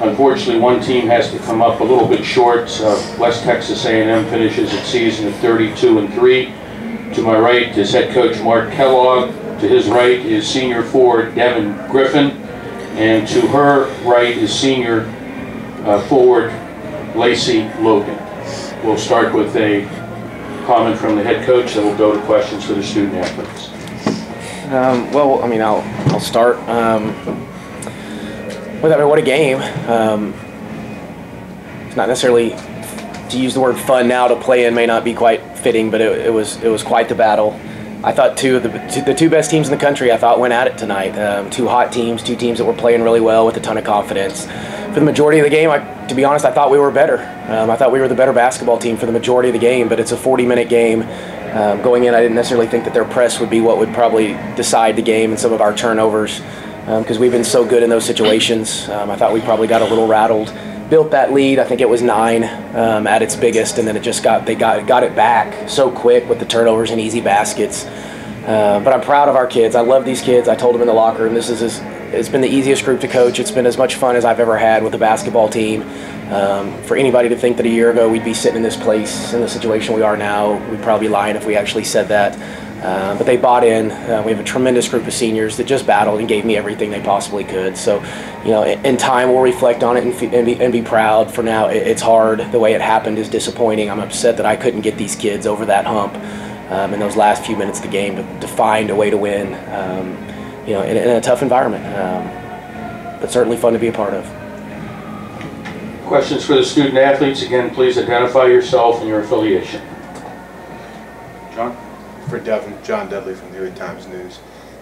Unfortunately, one team has to come up a little bit short. West Texas A&M finishes its season at 32-3. To my right is head coach Mark Kellogg. To his right is senior forward Devin Griffin. And to her right is senior forward Lacee Logan. We'll start with a comment from the head coach, then we'll go to questions for the student athletes. Well, I mean, I'll start. What a game. It's not necessarily, to use the word fun now, to play in may not be quite fitting, but it was quite the battle. I thought the two best teams in the country, I thought, went at it tonight. Two hot teams, two teams that were playing really well with a ton of confidence. For the majority of the game, to be honest, I thought we were better. I thought we were the better basketball team for the majority of the game, but it's a 40-minute game. Going in, I didn't necessarily think that their press would be what would probably decide the game and some of our turnovers, because we've been so good in those situations. I thought we probably got a little rattled. Built that lead, I think it was 9 at its biggest, and then they got it back so quick with the turnovers and easy baskets. But I'm proud of our kids. I love these kids. I told them in the locker room, it's been the easiest group to coach. It's been as much fun as I've ever had with a basketball team. For anybody to think that a year ago we'd be sitting in this place, in the situation we are now, we'd probably be lying if we actually said that. But they bought in. We have a tremendous group of seniors that just battled and gave me everything they possibly could. So, you know, in time we'll reflect on it and be proud. For now, it's hard. The way it happened is disappointing. I'm upset that I couldn't get these kids over that hump in those last few minutes of the game to find a way to win, you know, in a tough environment. But certainly fun to be a part of. Questions for the student athletes. Again, please identify yourself and your affiliation. John? For Devin, John Dudley from the Erie Times News.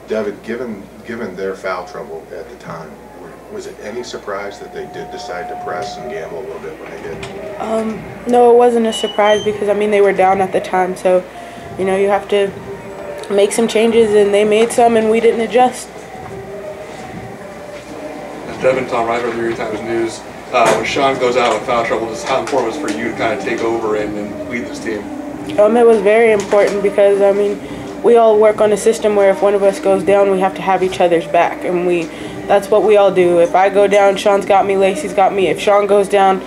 Devin, given their foul trouble at the time, was it any surprise that they did decide to press and gamble a little bit when they did? No, it wasn't a surprise because, I mean, they were down at the time. So, you know, you have to make some changes, and they made some, and we didn't adjust. Devin, Tom Ryder of the Erie Times News. When Sean goes out with foul trouble, how important was it for you to kind of take over and lead this team? It was very important because, I mean, we all work on a system where if one of us goes down, we have to have each other's back, and that's what we all do. If I go down, Sean's got me, Lacey's got me. If Sean goes down,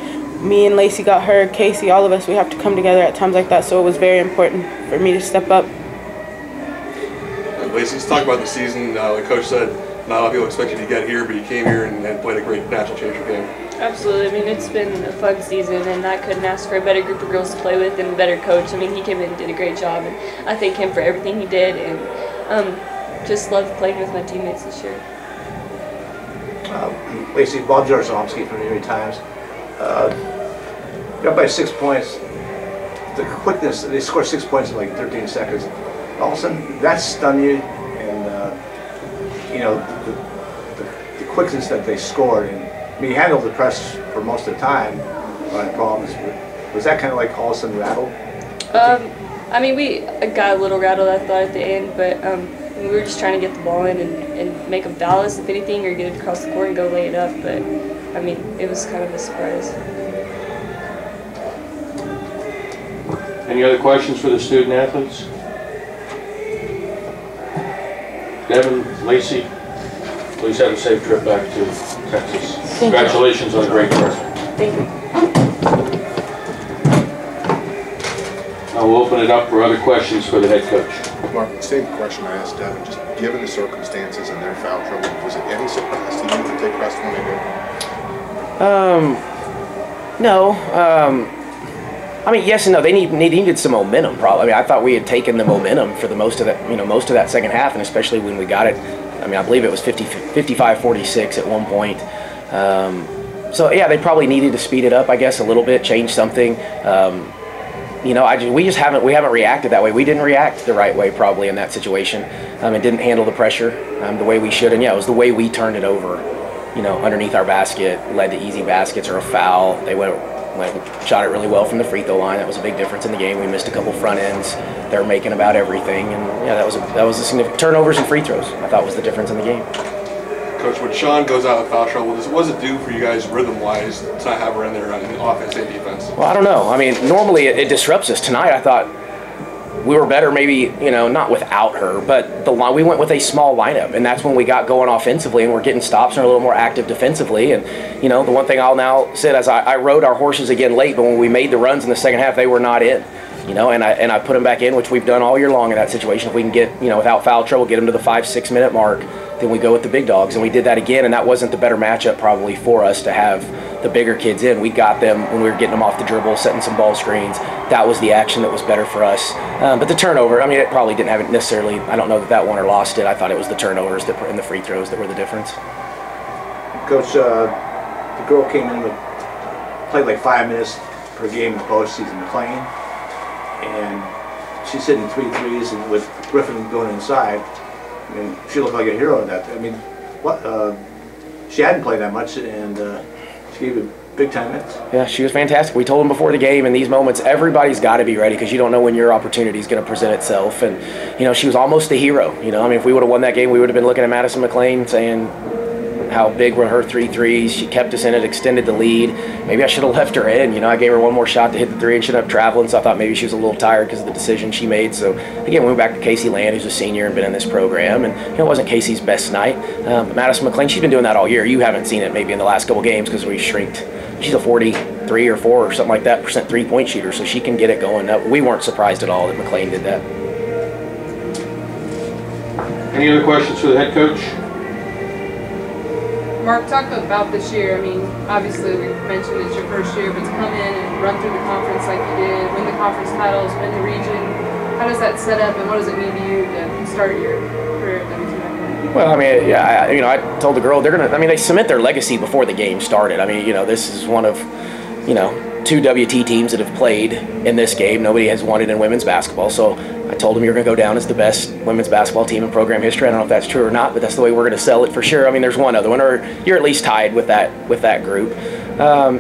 me and Lacey got her, Casey, all of us, we have to come together at times like that, so it was very important for me to step up. Lacey, let's talk about the season. Like Coach said, not a lot of people expect you to get here, but you came here and played a great national championship game. Absolutely. I mean, it's been a fun season, and I couldn't ask for a better group of girls to play with and a better coach. I mean, he came in and did a great job, and I thank him for everything he did, and just loved playing with my teammates this year. Lacey, Bob Jarzomski from the Erie Times. Got by 6 points. The quickness, they scored 6 points in like 13 seconds. All of a sudden, that stunned you, and you know, the quickness that they scored. And I mean, he handled the press for most of the time on problems. Was that kind of like all of a sudden rattled? I mean, we got a little rattled, I thought, at the end, but we were just trying to get the ball in and make them foul us, if anything, or get it across the court and go lay it up. But, I mean, it was kind of a surprise. Any other questions for the student athletes? Devin, Lacey, please have a safe trip back to Texas. Congratulations on a great tournament. Thank you. Now we'll open it up for other questions for the head coach. Mark, same question I asked Devin. Just given the circumstances and their foul trouble, was it any surprise to you that they pressed when they did? No. I mean, yes and no. They needed some momentum, probably. I mean, I thought we had taken the momentum for most of that second half, and especially when we got it. I mean, I believe it was 55-46 at one point. So yeah, they probably needed to speed it up, I guess, a little bit, change something. You know, we haven't reacted that way. We didn't react the right way probably in that situation. It didn't handle the pressure the way we should, and yeah, it was the way we turned it over. You know, underneath our basket, led to easy baskets or a foul. They shot it really well from the free throw line. That was a big difference in the game. We missed a couple front ends. They were making about everything, and yeah, that was a significant turnovers and free throws. I thought was the difference in the game. Coach, when Sean goes out with foul trouble, what does it do for you guys rhythm-wise to not have her in there in the offense and defense? Well, I don't know. I mean, normally it disrupts us. Tonight, I thought we were better maybe, not without her, but we went with a small lineup, and that's when we got going offensively, and we're getting stops and are a little more active defensively. And, the one thing I'll now say is I rode our horses again late, but when we made the runs in the second half, they were not in. And I put them back in, which we've done all year long in that situation. If we can get, without foul trouble, get them to the 5-6 minute mark, then we go with the big dogs. And we did that again, and that wasn't the better matchup probably for us to have the bigger kids in. We got them when we were getting them off the dribble, setting some ball screens. That was the action that was better for us. But the turnover, it probably didn't have it necessarily. I don't know that won or lost it. I thought it was the turnovers and the free throws that were the difference. Coach, the girl came in with, played like 5 minutes per game in the postseason, McLean. And she's hitting 3 threes, and with Griffin going inside, she looked like a hero in that. She hadn't played that much, and she gave it big time minutes. Yeah, she was fantastic. We told them before the game, in these moments, everybody's got to be ready because you don't know when your opportunity is going to present itself. And, she was almost a hero. If we would have won that game, we would have been looking at Madison McLean saying how big were her 3 threes. She kept us in it, extended the lead. Maybe I should have left her in. I gave her one more shot to hit the 3 and she ended up traveling, so I thought maybe she was a little tired because of the decision she made. So, again, we went back to Casey Land, who's a senior and been in this program. And, it wasn't Casey's best night. But Madison McLean, she's been doing that all year. You haven't seen it maybe in the last couple games because we shrinked. She's a 43 or 4 or something like that % three-point shooter, so she can get it going. We weren't surprised at all that McLean did that. Any other questions for the head coach? Mark, talk about this year. Obviously we mentioned it's your first year, but to come in and run through the conference like you did, win the conference titles, win the region, how does that set up, and what does it mean to you to start your career at WTF? Well, I told the girl they're gonna. They cement their legacy before the game started. This is one of, 2 WT teams that have played in this game. Nobody has won it in women's basketball, so I told them you're going to go down as the best women's basketball team in program history. I don't know if that's true or not, but that's the way we're going to sell it for sure. There's one other one, or you're at least tied with that group. I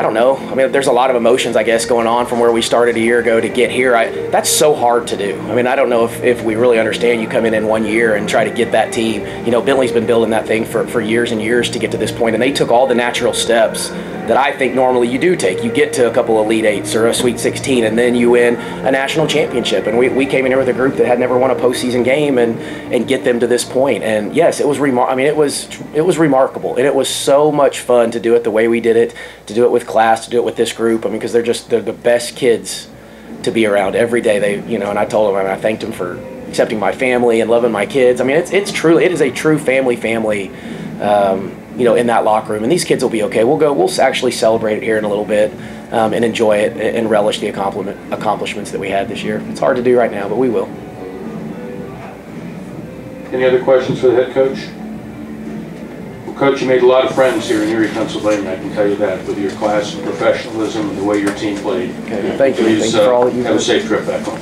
don't know. There's a lot of emotions, I guess, going on from where we started a year ago to get here. That's so hard to do. I don't know if we really understand you come in 1 year and try to get that team. Bentley's been building that thing for years and years to get to this point, and they took all the natural steps that I think normally you do take. You get to a couple of Elite Eights or a Sweet 16, and then you win a national championship. And we came in here with a group that had never won a postseason game and get them to this point. And yes, it was it was remarkable, and it was so much fun to do it the way we did it, to do it with class, to do it with this group. Because they're the best kids to be around every day. And I told them, I thanked them for accepting my family and loving my kids. It is a true family. In that locker room, and these kids will be okay. We'll actually celebrate it here in a little bit and enjoy it and relish the accomplishments that we had this year. It's hard to do right now, but we will. Any other questions for the head coach? Well, Coach, you made a lot of friends here in Erie, Pennsylvania, I can tell you that, with your class and professionalism and the way your team played. Okay, thank you. Please, thank you for all that you've done. Have a safe trip back home.